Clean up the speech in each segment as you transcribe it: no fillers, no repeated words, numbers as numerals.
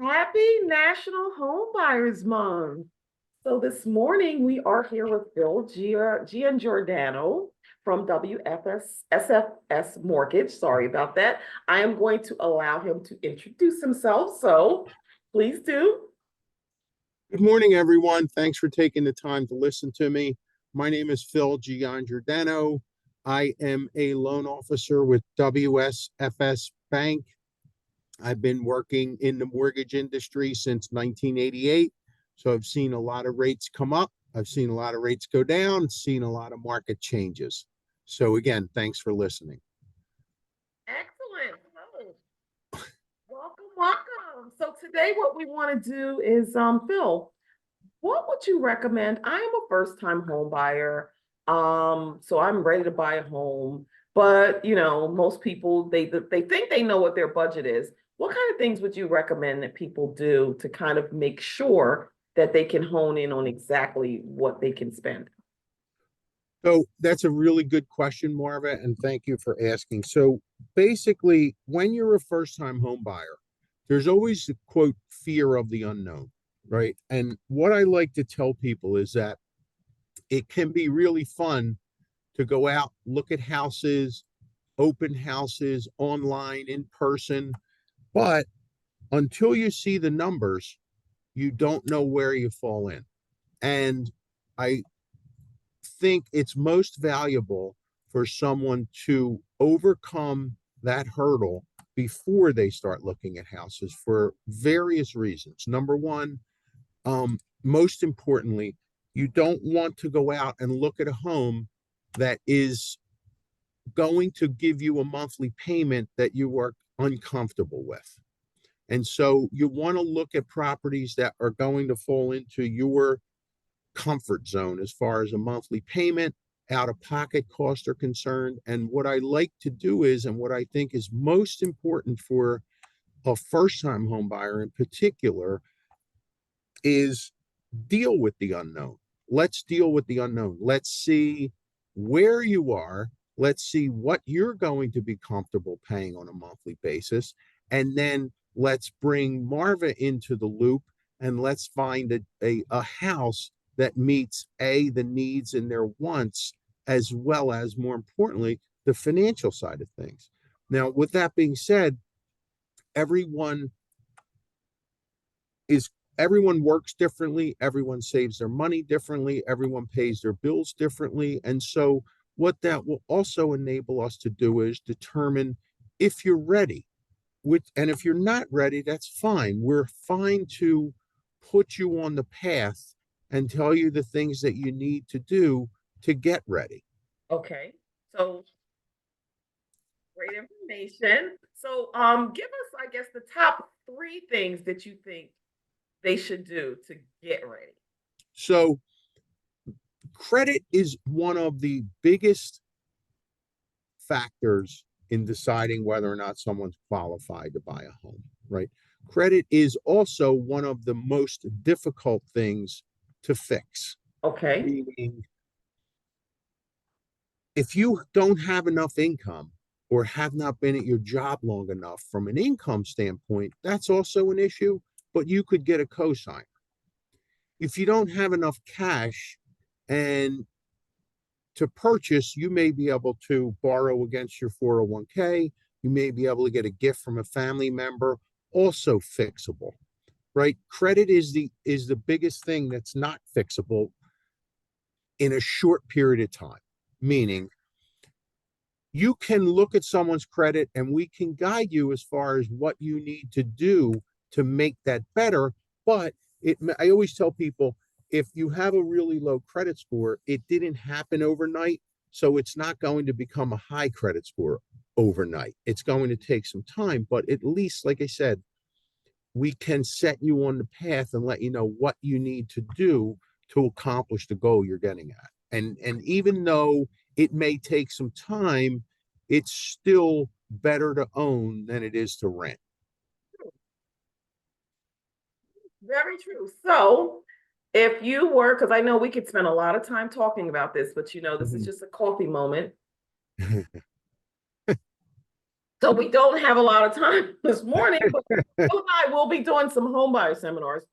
Happy National Home Buyers Month. So this morning we are here with Phil Giangiordano from WSFS Mortgage. Sorry about that. I am going to allow him to introduce himself. So please do. Good morning, everyone. Thanks for taking the time to listen to me. My name is Phil Giangiordano. I am a loan officer with WSFS Bank. I've been working in the mortgage industry since 1988. So I've seen a lot of rates come up. I've seen a lot of rates go down, seen a lot of market changes. So again, thanks for listening. Excellent. Hello. Welcome, welcome. So today what we want to do is Phil, what would you recommend? I am a first-time home buyer. So I'm ready to buy a home, but most people they think they know what their budget is. What kind of things would you recommend that people do to kind of make sure that they can hone in on exactly what they can spend? So that's a really good question, Marva, and thank you for asking. So basically, when you're a first-time home buyer, there's always the quote fear of the unknown, right? And what I like to tell people is that it can be really fun to go out, look at houses, open houses, online, in person, but until you see the numbers, you don't know where you fall in. And I think it's most valuable for someone to overcome that hurdle before they start looking at houses for various reasons. Number one, most importantly, you don't want to go out and look at a home that is going to give you a monthly payment that you are uncomfortable with. And so you want to look at properties that are going to fall into your comfort zone as far as a monthly payment, out of pocket costs are concerned. And what I like to do is, and what I think is most important for a first time home buyer in particular, is deal with the unknown. Let's deal with the unknown. Let's see where you are. Let's see what you're going to be comfortable paying on a monthly basis. And then let's bring Marva into the loop and let's find a house that meets the needs and their wants, as well as, more importantly, the financial side of things. Now, with that being said, everyone is everyone works differently, everyone saves their money differently, everyone pays their bills differently. And so what that will also enable us to do is determine if you're ready. And if you're not ready, that's fine. We're fine to put you on the path and tell you the things that you need to do to get ready. Okay. So great information. So give us, I guess, the top three things that you think they should do to get ready. So credit is one of the biggest factors in deciding whether or not someone's qualified to buy a home, right? Credit is also one of the most difficult things to fix. Okay. Meaning, if you don't have enough income or have not been at your job long enough from an income standpoint, that's also an issue, but you could get a cosigner. If you don't have enough cash and to purchase, you may be able to borrow against your 401k. You may be able to get a gift from a family member, also fixable, right? Credit is the biggest thing that's not fixable in a short period of time, meaning you can look at someone's credit and we can guide you as far as what you need to do to make that better. But I always tell people, if you have a really low credit score, it didn't happen overnight. So it's not going to become a high credit score overnight. It's going to take some time, but at least, like I said, we can set you on the path and let you know what you need to do to accomplish the goal you're getting at. And even though it may take some time, it's still better to own than it is to rent. Very true. So if you were, because I know we could spend a lot of time talking about this, but this is just a coffee moment. So we don't have a lot of time this morning, but Phil and I will be doing some homebuyer seminars.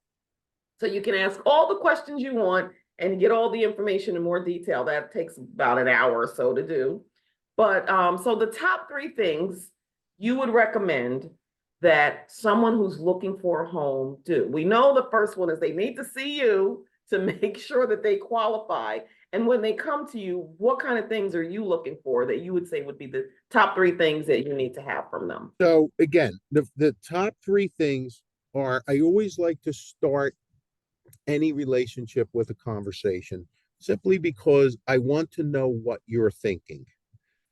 So you can ask all the questions you want and get all the information in more detail. That takes about an hour or so to do. But so the top three things you would recommend that someone who's looking for a home do. We know the first one is they need to see you to make sure that they qualify. And when they come to you, what kind of things are you looking for that you would say would be the top three things that you need to have from them? So again, the top three things are, I always like to start any relationship with a conversation simply because I want to know what you're thinking.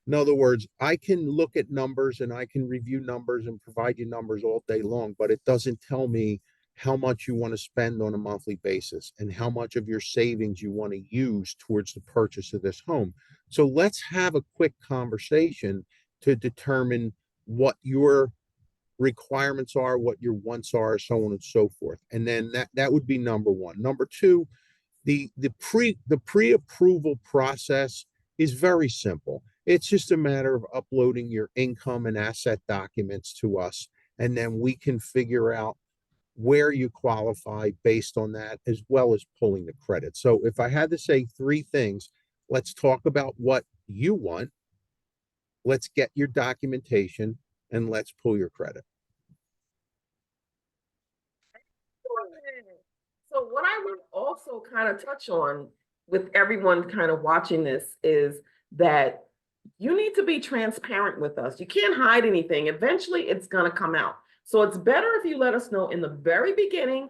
In other words, I can look at numbers and I can review numbers and provide you numbers all day long, but it doesn't tell me how much you want to spend on a monthly basis and how much of your savings you want to use towards the purchase of this home. So let's have a quick conversation to determine what your requirements are, what your wants are, so on and so forth. And then that would be number one. Number two, the pre-approval process is very simple. It's just a matter of uploading your income and asset documents to us, and then we can figure out where you qualify based on that, as well as pulling the credit. So if I had to say three things, let's talk about what you want, let's get your documentation, and let's pull your credit. So what I would also kind of touch on with everyone kind of watching this is that you need to be transparent with us. You can't hide anything. Eventually it's going to come out. So it's better if you let us know in the very beginning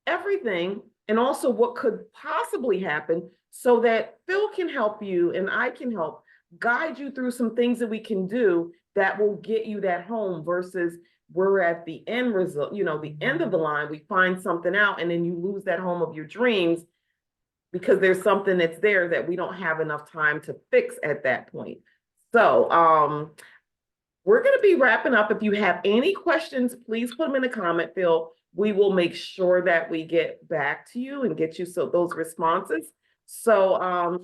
everything and also what could possibly happen so that Phil can help you and I can help guide you through some things that we can do that will get you that home versus we're at the end result, the end of the line, we find something out and then you lose that home of your dreams because there's something that's there that we don't have enough time to fix at that point. So we're going to be wrapping up. If you have any questions, please put them in the comment, Phil. We will make sure that we get back to you and get you those responses. So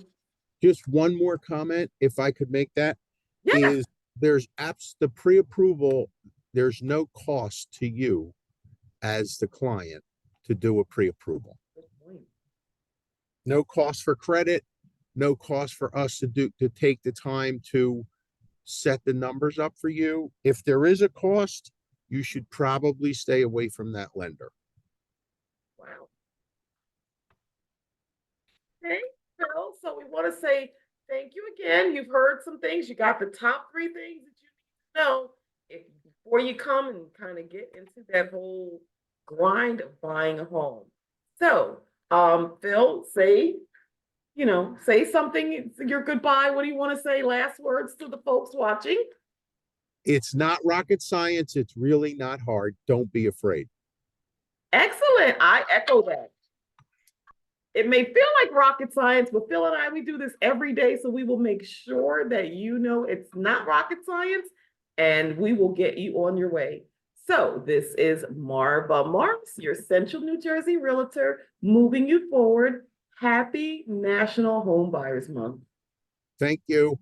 just one more comment, if I could make that, yeah. is there's the pre-approval, there's no cost to you as the client to do a pre-approval. No cost for credit, no cost for us to take the time to set the numbers up for you. If there is a cost, you should probably stay away from that lender. Wow. Okay, Phil, so we want to say thank you again. You've heard some things. You got the top three things that you need to know before you come and kind of get into that whole grind of buying a home. So, Phil, say something, your goodbye. What do you want to say? Last words to the folks watching. It's not rocket science. It's really not hard. Don't be afraid. Excellent. I echo that. It may feel like rocket science, but Phil and I, we do this every day. So we will make sure that it's not rocket science and we will get you on your way. So this is Marva Marks, your Central New Jersey Realtor, moving you forward. Happy National Home Buyers Month. Thank you.